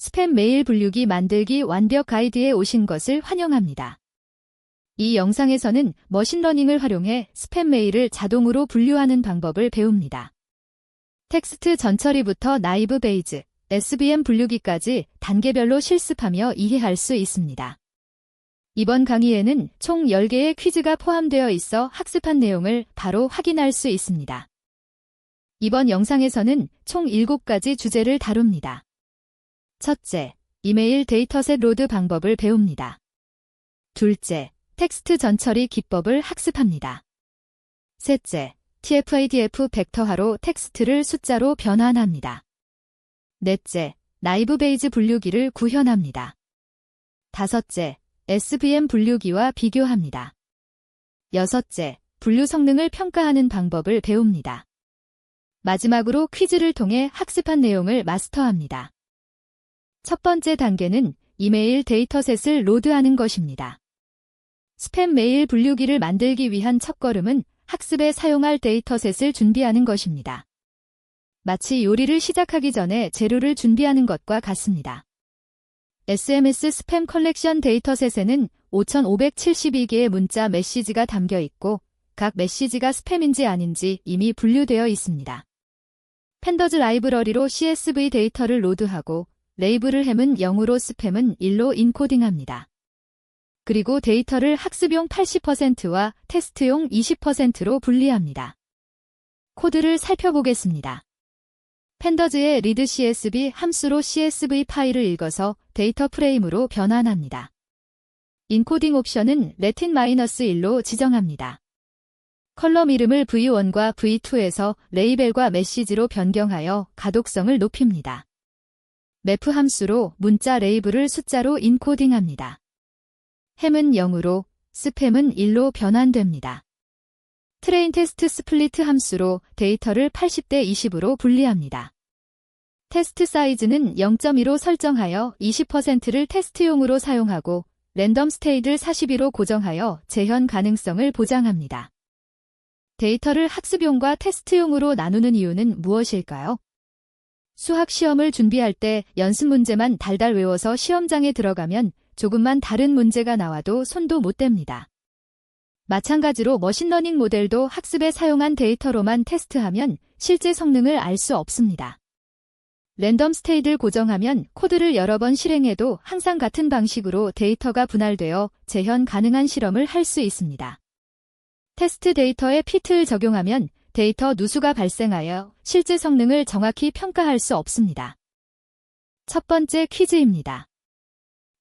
스팸 메일 분류기 만들기 완벽 가이드에 오신 것을 환영합니다. 이 영상에서는 머신러닝을 활용해 스팸 메일을 자동으로 분류하는 방법을 배웁니다. 텍스트 전처리부터 나이브 베이즈, SVM 분류기까지 단계별로 실습하며 이해할 수 있습니다. 이번 강의에는 총 10개의 퀴즈가 포함되어 있어 학습한 내용을 바로 확인할 수 있습니다. 이번 영상에서는 총 7가지 주제를 다룹니다. 첫째, 이메일 데이터셋 로드 방법을 배웁니다. 둘째, 텍스트 전처리 기법을 학습합니다. 셋째, TF-ADF 벡터화로 텍스트를 숫자로 변환합니다. 넷째, 나이브 베이즈 분류기를 구현합니다. 다섯째, SVM 분류기와 비교합니다. 여섯째, 분류 성능을 평가하는 방법을 배웁니다. 마지막으로 퀴즈를 통해 학습한 내용을 마스터합니다. 첫 번째 단계는 이메일 데이터셋을 로드하는 것입니다. 스팸 메일 분류기를 만들기 위한 첫걸음은 학습에 사용할 데이터셋을 준비하는 것입니다. 마치 요리를 시작하기 전에 재료를 준비하는 것과 같습니다. SMS 스팸 컬렉션 데이터셋에는 5,572개의 문자 메시지가 담겨 있고 각 메시지가 스팸인지 아닌지 이미 분류되어 있습니다. 팬더즈 라이브러리로 CSV 데이터를 로드하고 레이블을 햄은 0으로 스팸은 1로 인코딩합니다. 그리고 데이터를 학습용 80%와 테스트용 20%로 분리합니다. 코드를 살펴보겠습니다. 팬더즈의 read CSV 함수로 CSV 파일을 읽어서 데이터 프레임으로 변환합니다. 인코딩 옵션은 latin-1로 지정합니다. 컬럼 이름을 V1과 V2에서 레이벨과 메시지로 변경하여 가독성을 높입니다. map 함수로 문자 레이블을 숫자로 인코딩합니다. 햄은 0으로, 스팸은 1로 변환됩니다. 트레인 테스트 스플리트 함수로 데이터를 80대 20으로 분리합니다. 테스트 사이즈는 0.2로 설정하여 20%를 테스트용으로 사용하고 랜덤 스테이트를 42로 고정하여 재현 가능성을 보장합니다. 데이터를 학습용과 테스트용으로 나누는 이유는 무엇일까요? 수학 시험을 준비할 때 연습 문제만 달달 외워서 시험장에 들어가면 조금만 다른 문제가 나와도 손도 못 댑니다. 마찬가지로 머신러닝 모델도 학습에 사용한 데이터로만 테스트하면 실제 성능을 알 수 없습니다. 랜덤 스테이트를 고정하면 코드를 여러 번 실행해도 항상 같은 방식으로 데이터가 분할되어 재현 가능한 실험을 할 수 있습니다. 테스트 데이터에 피트를 적용하면 데이터 누수가 발생하여 실제 성능을 정확히 평가할 수 없습니다. 첫 번째 퀴즈입니다.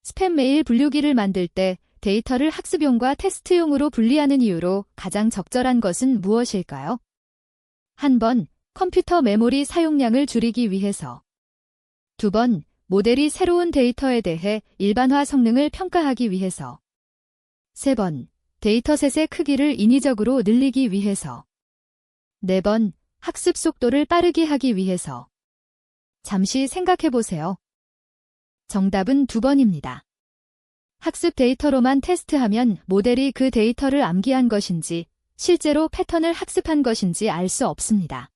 스팸 메일 분류기를 만들 때 데이터를 학습용과 테스트용으로 분리하는 이유로 가장 적절한 것은 무엇일까요? 한 번, 컴퓨터 메모리 사용량을 줄이기 위해서. 두 번, 모델이 새로운 데이터에 대해 일반화 성능을 평가하기 위해서. 세 번, 데이터셋의 크기를 인위적으로 늘리기 위해서. 네 번, 학습 속도를 빠르게 하기 위해서. 잠시 생각해 보세요. 정답은 2번입니다. 학습 데이터로만 테스트하면 모델이 그 데이터를 암기한 것인지 실제로 패턴을 학습한 것인지 알 수 없습니다.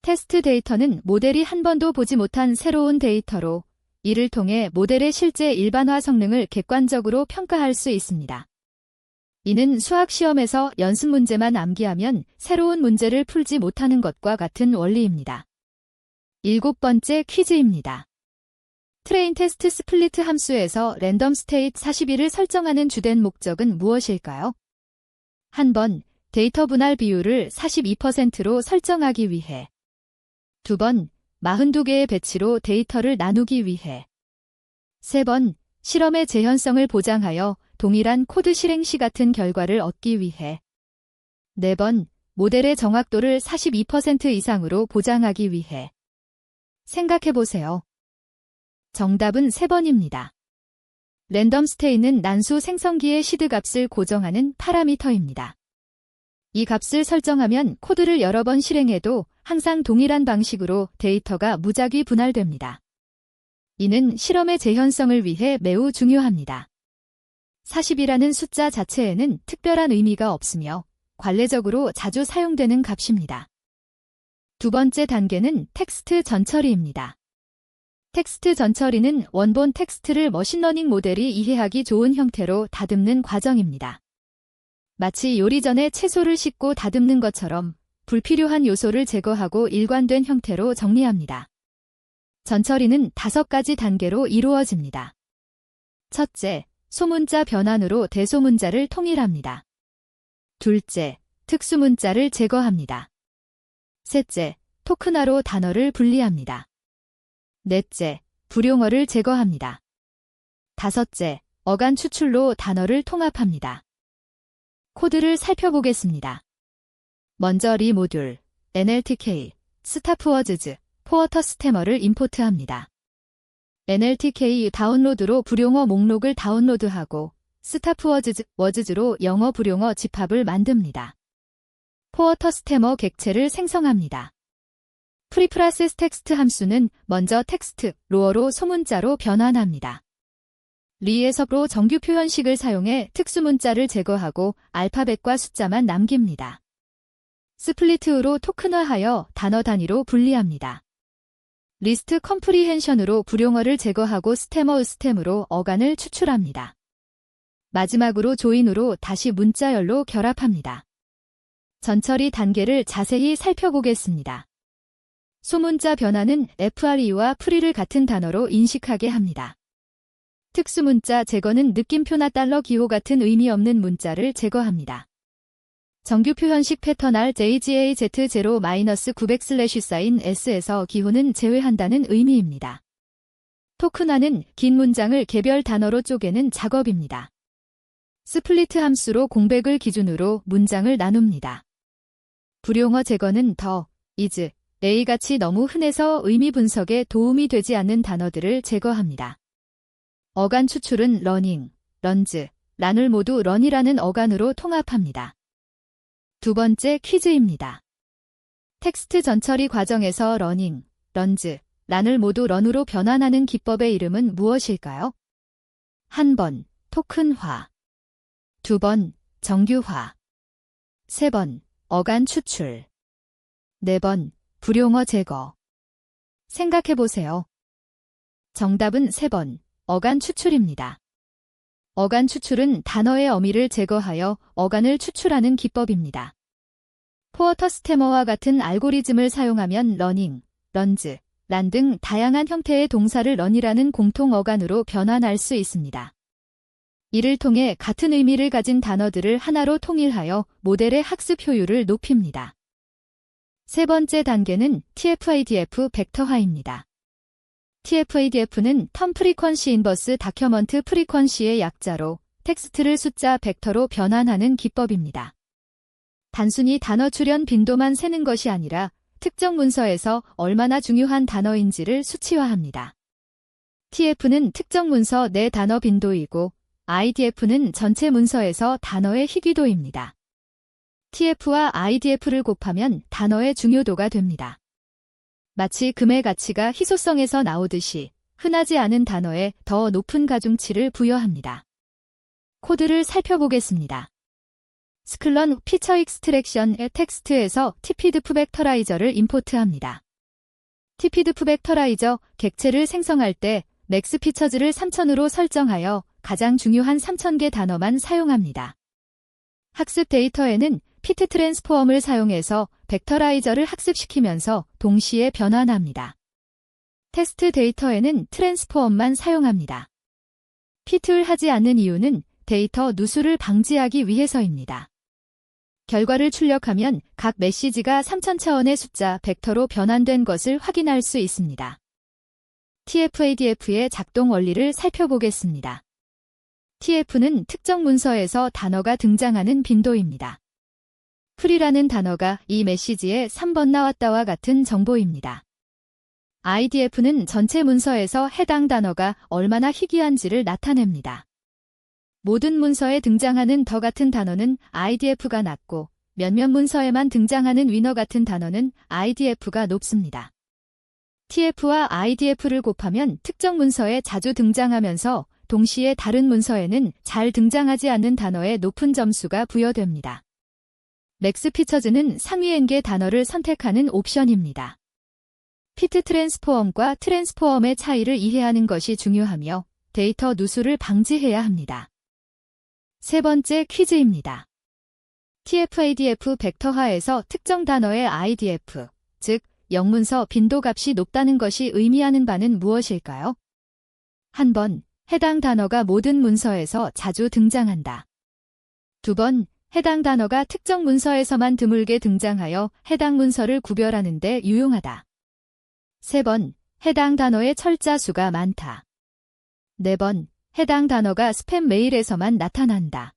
테스트 데이터는 모델이 한 번도 보지 못한 새로운 데이터로 이를 통해 모델의 실제 일반화 성능을 객관적으로 평가할 수 있습니다. 이는 수학 시험에서 연습 문제만 암기하면 새로운 문제를 풀지 못하는 것과 같은 원리입니다. 7번째 퀴즈입니다. 트레인 테스트 스플리트 함수에서 랜덤 스테이트 42를 설정하는 주된 목적은 무엇일까요? 한 번, 데이터 분할 비율을 42%로 설정하기 위해. 두 번, 42개의 배치로 데이터를 나누기 위해. 세 번, 실험의 재현성을 보장하여 동일한 코드 실행 시 같은 결과를 얻기 위해. 네 번, 모델의 정확도를 42% 이상으로 보장하기 위해. 생각해 보세요. 정답은 3번입니다. 랜덤 스테이는 난수 생성기의 시드 값을 고정하는 파라미터입니다. 이 값을 설정하면 코드를 여러 번 실행해도 항상 동일한 방식으로 데이터가 무작위 분할됩니다. 이는 실험의 재현성을 위해 매우 중요합니다. 40이라는 숫자 자체에는 특별한 의미가 없으며 관례적으로 자주 사용되는 값입니다. 두 번째 단계는 텍스트 전처리입니다. 텍스트 전처리는 원본 텍스트를 머신러닝 모델이 이해하기 좋은 형태로 다듬는 과정입니다. 마치 요리 전에 채소를 씻고 다듬는 것처럼 불필요한 요소를 제거하고 일관된 형태로 정리합니다. 전처리는 5가지 단계로 이루어집니다. 첫째, 소문자 변환으로 대소문자를 통일합니다. 둘째, 특수문자를 제거합니다. 셋째, 토큰화로 단어를 분리합니다. 넷째, 불용어를 제거합니다. 다섯째, 어간 추출로 단어를 통합합니다. 코드를 살펴보겠습니다. 먼저 리 모듈, NLTK, 스타프워즈즈, 포어터 스테머를 임포트합니다. NLTK 다운로드로 불용어 목록을 다운로드하고 스타프워즈즈로 영어 불용어 집합을 만듭니다. 포어터 스테머 객체를 생성합니다. 프리프라세스 텍스트 함수는 먼저 텍스트, 로어로 소문자로 변환합니다. 리에서로 정규 표현식을 사용해 특수문자를 제거하고 알파벳과 숫자만 남깁니다. 스플리트로 토큰화하여 단어 단위로 분리합니다. 리스트 컴프리헨션으로 불용어를 제거하고 스템으로 어간을 추출합니다. 마지막으로 조인으로 다시 문자열로 결합합니다. 전처리 단계를 자세히 살펴보겠습니다. 소문자 변화는 FRE와 프리를 같은 단어로 인식하게 합니다. 특수문자 제거는 느낌표나 달러 기호 같은 의미 없는 문자를 제거합니다. 정규 표현식 패턴 RJGAZ0-900/S에서 기호는 제외한다는 의미입니다. 토큰화는 긴 문장을 개별 단어로 쪼개는 작업입니다. 스플리트 함수로 공백을 기준으로 문장을 나눕니다. 불용어 제거는 더, is, A같이 너무 흔해서 의미 분석에 도움이 되지 않는 단어들을 제거합니다. 어간 추출은 러닝, 런즈, 란을 모두 런이라는 어간으로 통합합니다. 두 번째 퀴즈입니다. 텍스트 전처리 과정에서 러닝, 런즈, 란을 모두 런으로 변환하는 기법의 이름은 무엇일까요? 1번, 토큰화. 2번, 정규화. 3번, 어간 추출. 4번, 불용어 제거. 생각해보세요. 정답은 3번, 어간 추출입니다. 어간 추출은 단어의 어미를 제거하여 어간을 추출하는 기법입니다. 포어터 스테머와 같은 알고리즘을 사용하면 러닝, 런즈, 란 등 다양한 형태의 동사를 런이라는 공통 어간으로 변환할 수 있습니다. 이를 통해 같은 의미를 가진 단어들을 하나로 통일하여 모델의 학습 효율을 높입니다. 세 번째 단계는 TF-ADF 벡터화입니다. TF-ADF는 텀 프리퀀시 인버스 다큐먼트 프리퀀시의 약자로 텍스트를 숫자 벡터로 변환하는 기법입니다. 단순히 단어 출현 빈도만 세는 것이 아니라 특정 문서에서 얼마나 중요한 단어인지를 수치화합니다. TF는 특정 문서 내 단어 빈도이고 IDF는 전체 문서에서 단어의 희귀도입니다. TF와 IDF를 곱하면 단어의 중요도가 됩니다. 마치 금의 가치가 희소성에서 나오듯이 흔하지 않은 단어에 더 높은 가중치를 부여합니다. 코드를 살펴보겠습니다. 스클런 피처 익스트랙션의 텍스트에서 tpdf 벡터라이저를 임포트합니다. tpdf 벡터라이저 객체를 생성할 때 맥스 피처즈를 3000으로 설정하여 가장 중요한 3000개 단어만 사용합니다. 학습 데이터에는 피트 트랜스포엄을 사용해서 벡터라이저를 학습시키면서 동시에 변환합니다. 테스트 데이터에는 트랜스포엄만 사용합니다. 피트를 하지 않는 이유는 데이터 누수를 방지하기 위해서입니다. 결과를 출력하면 각 메시지가 3000차원의 숫자 벡터로 변환된 것을 확인할 수 있습니다. TF-ADF의 작동 원리를 살펴보겠습니다. TF는 특정 문서에서 단어가 등장하는 빈도입니다. 프리라는 단어가 이 메시지에 3번 나왔다와 같은 정보입니다. IDF는 전체 문서에서 해당 단어가 얼마나 희귀한지를 나타냅니다. 모든 문서에 등장하는 더 같은 단어는 IDF가 낮고 몇몇 문서에만 등장하는 위너 같은 단어는 IDF가 높습니다. TF와 IDF를 곱하면 특정 문서에 자주 등장하면서 동시에 다른 문서에는 잘 등장하지 않는 단어에 높은 점수가 부여됩니다. 맥스 피처즈는 상위 n개 단어를 선택하는 옵션입니다. 피트 트랜스포엄과 트랜스포엄의 차이를 이해하는 것이 중요하며 데이터 누수를 방지해야 합니다. 세 번째 퀴즈입니다. TF-ADF 벡터화에서 특정 단어의 IDF, 즉 영문서 빈도값이 높다는 것이 의미하는 바는 무엇일까요? 한 번, 해당 단어가 모든 문서에서 자주 등장한다. 두 번, 해당 단어가 특정 문서에서만 드물게 등장하여 해당 문서를 구별하는 데 유용하다. 세 번, 해당 단어의 철자 수가 많다. 네 번, 해당 단어가 스팸 메일에서만 나타난다.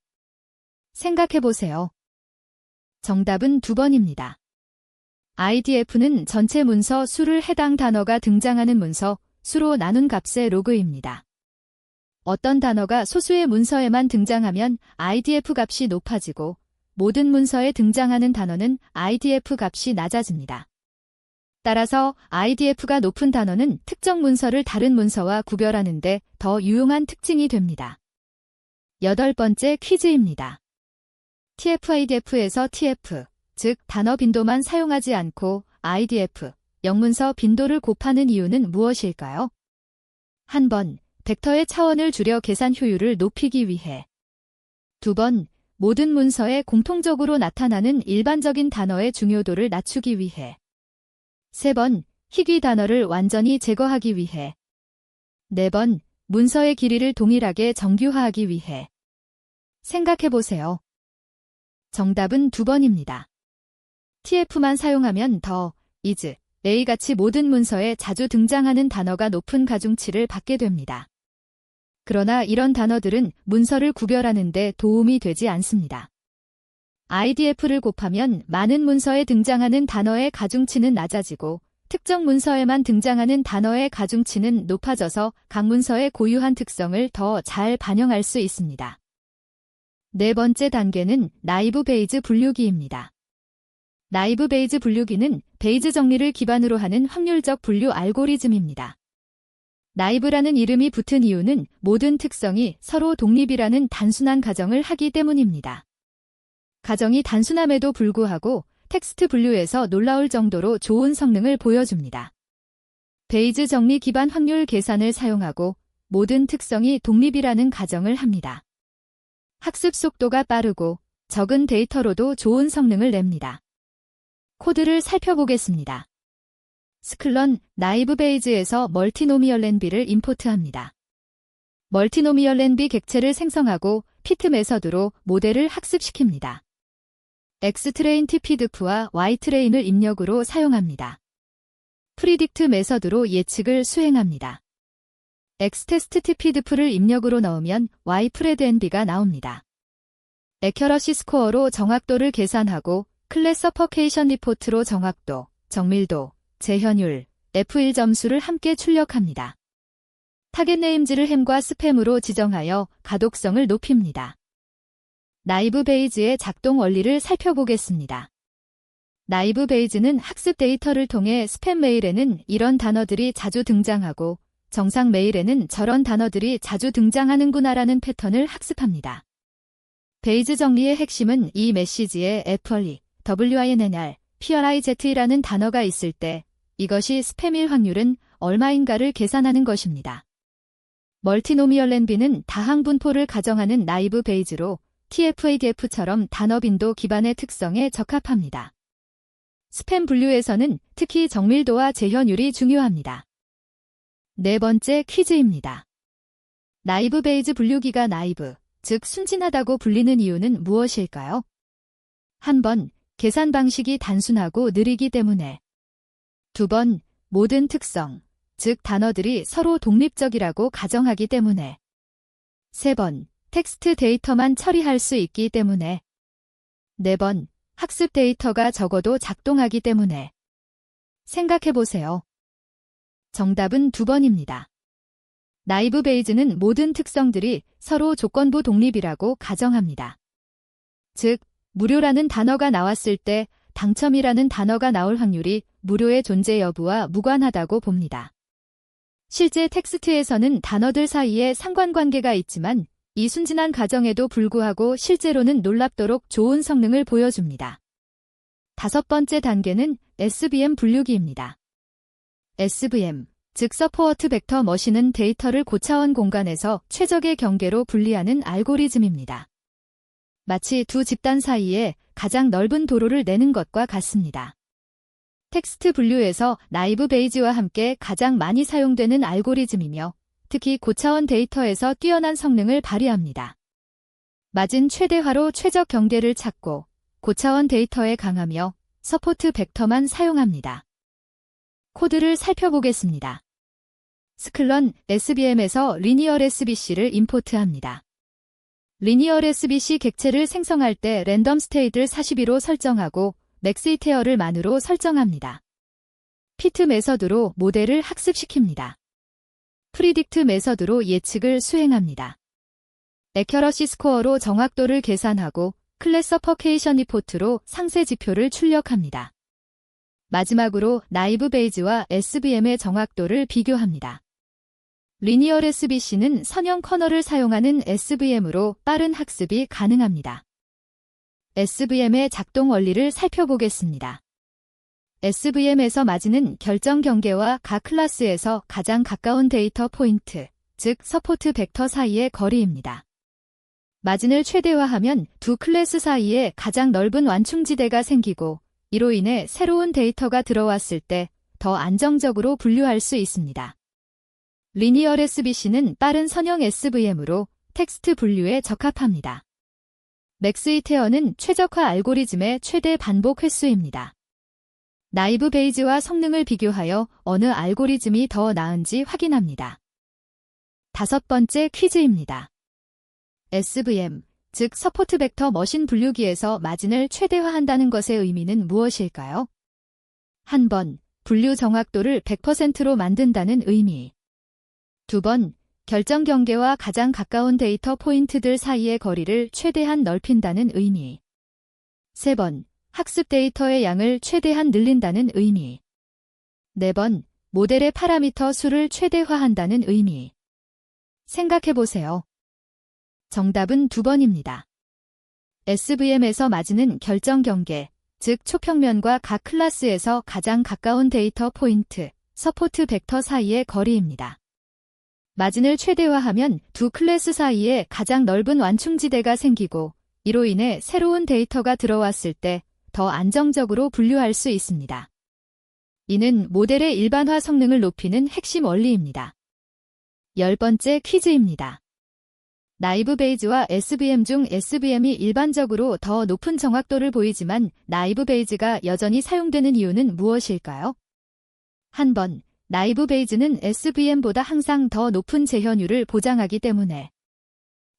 생각해보세요. 정답은 2번입니다. IDF는 전체 문서 수를 해당 단어가 등장하는 문서 수로 나눈 값의 로그입니다. 어떤 단어가 소수의 문서에만 등장하면 IDF 값이 높아지고 모든 문서에 등장하는 단어는 IDF 값이 낮아집니다. 따라서 IDF가 높은 단어는 특정 문서를 다른 문서와 구별하는 데 더 유용한 특징이 됩니다. 8번째 퀴즈입니다. TF-IDF에서 TF, 즉 단어 빈도만 사용하지 않고 IDF, 영문서 빈도를 곱하는 이유는 무엇일까요? 한 번, 벡터의 차원을 줄여 계산 효율을 높이기 위해. 두 번, 모든 문서에 공통적으로 나타나는 일반적인 단어의 중요도를 낮추기 위해. 세 번, 희귀 단어를 완전히 제거하기 위해. 네 번, 문서의 길이를 동일하게 정규화하기 위해. 생각해보세요. 정답은 2번입니다. TF만 사용하면 더, is, A같이 모든 문서에 자주 등장하는 단어가 높은 가중치를 받게 됩니다. 그러나 이런 단어들은 문서를 구별하는 데 도움이 되지 않습니다. IDF를 곱하면 많은 문서에 등장하는 단어의 가중치는 낮아지고 특정 문서에만 등장하는 단어의 가중치는 높아져서 각 문서의 고유한 특성을 더 잘 반영할 수 있습니다. 네 번째 단계는 나이브 베이즈 분류기입니다. 나이브 베이즈 분류기는 베이즈 정리를 기반으로 하는 확률적 분류 알고리즘입니다. 나이브라는 이름이 붙은 이유는 모든 특성이 서로 독립이라는 단순한 가정을 하기 때문입니다. 가정이 단순함에도 불구하고 텍스트 분류에서 놀라울 정도로 좋은 성능을 보여줍니다. 베이즈 정리 기반 확률 계산을 사용하고 모든 특성이 독립이라는 가정을 합니다. 학습 속도가 빠르고 적은 데이터로도 좋은 성능을 냅니다. 코드를 살펴보겠습니다. 스클런, 나이브 베이즈에서 멀티노미얼 NB를 임포트합니다. 멀티노미얼 NB 객체를 생성하고 피트 메서드로 모델을 학습시킵니다. X트레인 tpdf와 Y트레인을 입력으로 사용합니다. 프리딕트 메서드로 예측을 수행합니다. X테스트 tpdf를 입력으로 넣으면 Y프레드 NB가 나옵니다. 애큐러시 스코어로 정확도를 계산하고 클래서퍼케이션 리포트로 정확도, 정밀도, 재현율, F1 점수를 함께 출력합니다. 타겟 네임즈를 햄과 스팸으로 지정하여 가독성을 높입니다. 나이브 베이즈의 작동 원리를 살펴보겠습니다. 나이브 베이즈는 학습 데이터를 통해 스팸 메일에는 이런 단어들이 자주 등장하고 정상 메일에는 저런 단어들이 자주 등장하는구나라는 패턴을 학습합니다. 베이즈 정리의 핵심은 이 메시지에 FRE, WINNR, PRIZ라는 단어가 있을 때 이것이 스팸일 확률은 얼마인가를 계산하는 것입니다. 멀티노미얼 NB는 다항 분포를 가정하는 나이브 베이즈로 TF-ADF처럼 단어 빈도 기반의 특성에 적합합니다. 스팸 분류에서는 특히 정밀도와 재현율이 중요합니다. 네 번째 퀴즈입니다. 나이브 베이즈 분류기가 나이브, 즉 순진하다고 불리는 이유는 무엇일까요? 한 번, 계산 방식이 단순하고 느리기 때문에. 두 번, 모든 특성, 즉 단어들이 서로 독립적이라고 가정하기 때문에. 세 번, 텍스트 데이터만 처리할 수 있기 때문에. 네 번, 학습 데이터가 적어도 작동하기 때문에. 생각해보세요. 정답은 2번입니다. 나이브 베이즈는 모든 특성들이 서로 조건부 독립이라고 가정합니다. 즉, 무료라는 단어가 나왔을 때 당첨이라는 단어가 나올 확률이 무료의 존재 여부와 무관하다고 봅니다. 실제 텍스트에서는 단어들 사이에 상관관계가 있지만 이 순진한 가정에도 불구하고 실제로는 놀랍도록 좋은 성능을 보여줍니다. 다섯 번째 단계는 SVM 분류기입니다. SVM, 즉 서포트 벡터 머신은 데이터를 고차원 공간에서 최적의 경계로 분리하는 알고리즘입니다. 마치 두 집단 사이에 가장 넓은 도로를 내는 것과 같습니다. 텍스트 분류에서 나이브 베이지와 함께 가장 많이 사용되는 알고리즘이며 특히 고차원 데이터에서 뛰어난 성능을 발휘합니다. 마진 최대화로 최적 경계를 찾고 고차원 데이터에 강하며 서포트 벡터만 사용합니다. 코드를 살펴보겠습니다. 스클런 SVM에서 리니얼 SBC를 임포트합니다. 리니얼 SBC 객체를 생성할 때 랜덤 스테이트를 42로 설정하고 맥스이테어를 만으로 설정합니다. 피트 메서드로 모델을 학습시킵니다. 프리딕트 메서드로 예측을 수행합니다. 애큐러시 스코어로 정확도를 계산하고 클래서퍼케이션 리포트로 상세 지표를 출력합니다. 마지막으로 나이브 베이지와 SVM의 정확도를 비교합니다. 리니얼 SBC는 선형 커널을 사용하는 SVM으로 빠른 학습이 가능합니다. SVM의 작동 원리를 살펴보겠습니다. SVM에서 마진은 결정 경계와 각 클래스에서 가장 가까운 데이터 포인트, 즉 서포트 벡터 사이의 거리입니다. 마진을 최대화하면 두 클래스 사이에 가장 넓은 완충지대가 생기고 이로 인해 새로운 데이터가 들어왔을 때 더 안정적으로 분류할 수 있습니다. 리니얼 SBC는 빠른 선형 SVM으로 텍스트 분류에 적합합니다. 맥스이테어는 최적화 알고리즘의 최대 반복 횟수입니다. 나이브 베이지와 성능을 비교하여 어느 알고리즘이 더 나은지 확인합니다. 5번째 퀴즈입니다. SVM, 즉 서포트 벡터 머신 분류기에서 마진을 최대화한다는 것의 의미는 무엇일까요? 한 번, 분류 정확도를 100%로 만든다는 의미. 2번, 결정 경계와 가장 가까운 데이터 포인트들 사이의 거리를 최대한 넓힌다는 의미. 3번, 학습 데이터의 양을 최대한 늘린다는 의미. 4번, 모델의 파라미터 수를 최대화한다는 의미. 생각해보세요. 정답은 2번입니다. SVM에서 마진은 결정 경계, 즉 초평면과 각 클래스에서 가장 가까운 데이터 포인트, 서포트 벡터 사이의 거리입니다. 마진을 최대화하면 두 클래스 사이에 가장 넓은 완충지대가 생기고 이로 인해 새로운 데이터가 들어왔을 때 더 안정적으로 분류할 수 있습니다. 이는 모델의 일반화 성능을 높이는 핵심 원리입니다. 10번째 퀴즈입니다. 나이브 베이지와 SVM 중 SVM이 일반적으로 더 높은 정확도를 보이지만 나이브 베이지가 여전히 사용되는 이유는 무엇일까요? 한 번, 나이브 베이지는 SVM보다 항상 더 높은 재현율을 보장하기 때문에.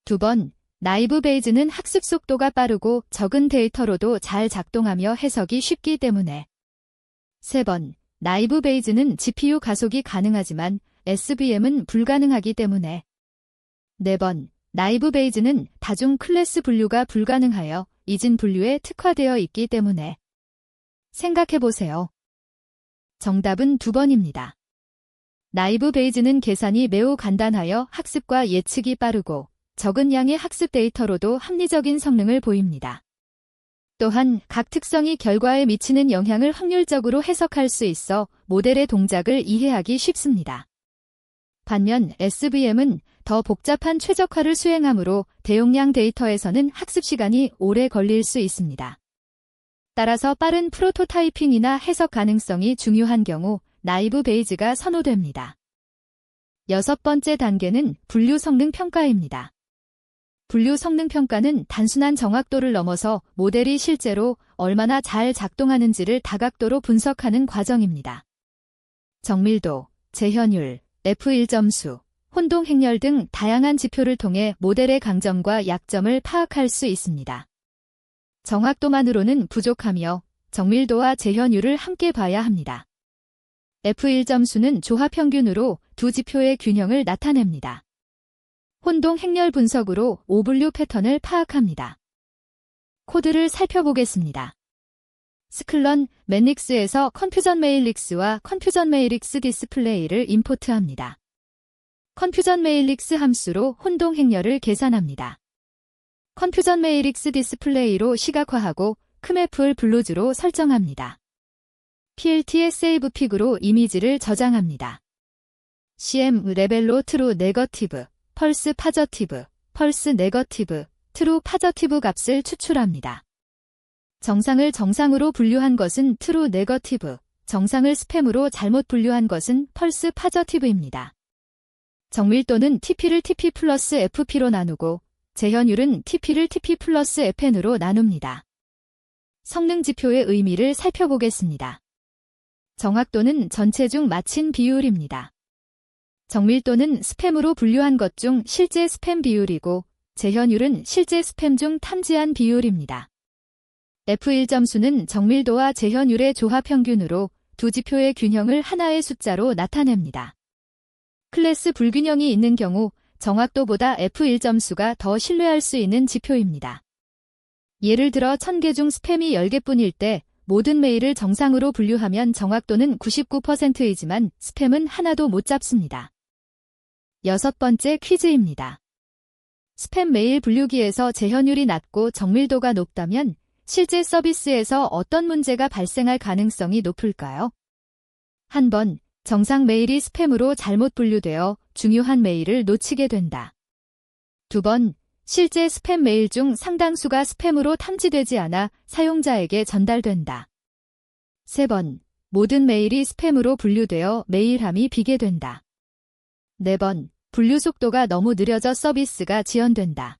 2번, 나이브 베이지는 학습 속도가 빠르고 적은 데이터로도 잘 작동하며 해석이 쉽기 때문에. 3번, 나이브 베이지는 GPU 가속이 가능하지만 SVM은 불가능하기 때문에. 4번, 나이브 베이지는 다중 클래스 분류가 불가능하여 이진 분류에 특화되어 있기 때문에. 생각해보세요. 정답은 2번입니다. 나이브 베이지는 계산이 매우 간단하여 학습과 예측이 빠르고 적은 양의 학습 데이터로도 합리적인 성능을 보입니다. 또한 각 특성이 결과에 미치는 영향을 확률적으로 해석할 수 있어 모델의 동작을 이해하기 쉽습니다. 반면 SVM은 더 복잡한 최적화를 수행하므로 대용량 데이터에서는 학습 시간이 오래 걸릴 수 있습니다. 따라서 빠른 프로토타이핑이나 해석 가능성이 중요한 경우 나이브 베이지가 선호됩니다. 6번째 단계는 분류 성능 평가입니다. 분류 성능 평가는 단순한 정확도를 넘어서 모델이 실제로 얼마나 잘 작동하는지를 다각도로 분석하는 과정입니다. 정밀도, 재현율, F1점수, 혼동 행렬 등 다양한 지표를 통해 모델의 강점과 약점을 파악할 수 있습니다. 정확도만으로는 부족하며 정밀도와 재현율을 함께 봐야 합니다. F1점수는 조합 평균으로 두 지표의 균형을 나타냅니다. 혼동 행렬 분석으로 오분류 패턴을 파악합니다. 코드를 살펴보겠습니다. 스클런 매닉스에서 컨퓨전 메일릭스와 컨퓨전 메일릭스 디스플레이를 임포트합니다. 컨퓨전 메일릭스 함수로 혼동 행렬을 계산합니다. 컨퓨전 메일릭스 디스플레이로 시각화하고 크메플 블루즈로 설정합니다. PLT의 세이브 픽으로 이미지를 저장합니다. CM 레벨로 트루 네거티브, 펄스 파저티브, 펄스 네거티브, 트루 파저티브 값을 추출합니다. 정상을 정상으로 분류한 것은 트루 네거티브, 정상을 스팸으로 잘못 분류한 것은 펄스 파저티브입니다. 정밀도는 TP를 TP 플러스 FP로 나누고 재현율은 TP를 TP 플러스 FN으로 나눕니다. 성능 지표의 의미를 살펴보겠습니다. 정확도는 전체 중 마친 비율입니다. 정밀도는 스팸으로 분류한 것 중 실제 스팸 비율이고 재현율은 실제 스팸 중 탐지한 비율입니다. F1 점수는 정밀도와 재현율의 조합 평균으로 두 지표의 균형을 하나의 숫자로 나타냅니다. 클래스 불균형이 있는 경우 정확도보다 F1 점수가 더 신뢰할 수 있는 지표입니다. 예를 들어 1000개 중 스팸이 10개뿐일 때 모든 메일을 정상으로 분류하면 정확도는 99%이지만 스팸은 하나도 못 잡습니다. 6번째 퀴즈입니다. 스팸 메일 분류기에서 재현율이 낮고 정밀도가 높다면 실제 서비스에서 어떤 문제가 발생할 가능성이 높을까요? 한 번, 정상 메일이 스팸으로 잘못 분류되어 중요한 메일을 놓치게 된다. 2번, 실제 스팸 메일 중 상당수가 스팸으로 탐지되지 않아 사용자에게 전달된다. 3번, 모든 메일이 스팸으로 분류되어 메일함이 비게 된다. 4번, 분류 속도가 너무 느려져 서비스가 지연된다.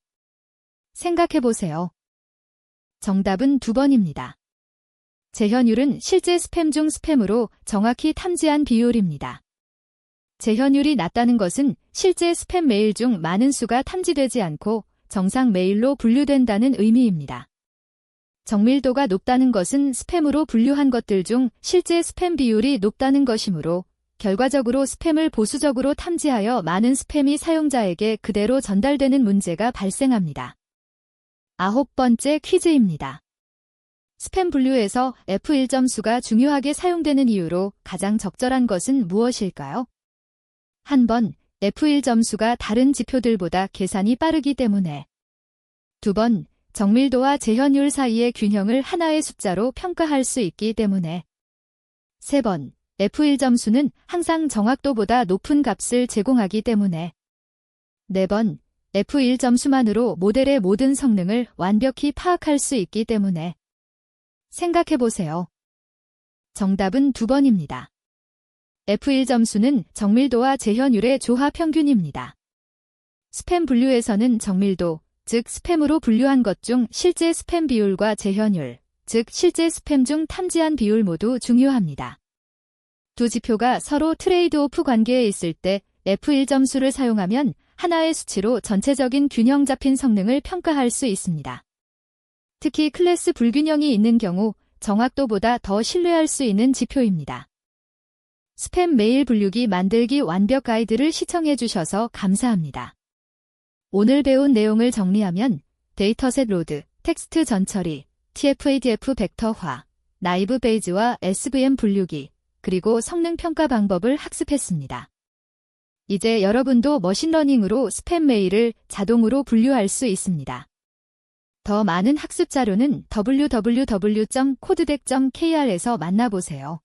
생각해보세요. 정답은 2번입니다. 재현율은 실제 스팸 중 스팸으로 정확히 탐지한 비율입니다. 재현율이 낮다는 것은 실제 스팸 메일 중 많은 수가 탐지되지 않고 정상 메일로 분류된다는 의미입니다. 정밀도가 높다는 것은 스팸으로 분류한 것들 중 실제 스팸 비율이 높다는 것이므로 결과적으로 스팸을 보수적으로 탐지하여 많은 스팸이 사용자에게 그대로 전달되는 문제가 발생합니다. 9번째 퀴즈입니다. 스팸 분류에서 F1 점수가 중요하게 사용되는 이유로 가장 적절한 것은 무엇일까요? 한 번, F1 점수가 다른 지표들보다 계산이 빠르기 때문에. 2번, 정밀도와 재현율 사이의 균형을 하나의 숫자로 평가할 수 있기 때문에. 3번, F1 점수는 항상 정확도보다 높은 값을 제공하기 때문에. 4번, F1 점수만으로 모델의 모든 성능을 완벽히 파악할 수 있기 때문에. 생각해보세요. 정답은 2번입니다. F1 점수는 정밀도와 재현율의 조합 평균입니다. 스팸 분류에서는 정밀도, 즉 스팸으로 분류한 것 중 실제 스팸 비율과 재현율, 즉 실제 스팸 중 탐지한 비율 모두 중요합니다. 두 지표가 서로 트레이드오프 관계에 있을 때 F1 점수를 사용하면 하나의 수치로 전체적인 균형 잡힌 성능을 평가할 수 있습니다. 특히 클래스 불균형이 있는 경우 정확도보다 더 신뢰할 수 있는 지표입니다. 스팸 메일 분류기 만들기 완벽 가이드를 시청해 주셔서 감사합니다. 오늘 배운 내용을 정리하면 데이터셋 로드, 텍스트 전처리, TF-ADF 벡터화, 나이브 베이지와 SVM 분류기, 그리고 성능 평가 방법을 학습했습니다. 이제 여러분도 머신러닝으로 스팸 메일을 자동으로 분류할 수 있습니다. 더 많은 학습 자료는 www.codedec.kr에서 만나보세요.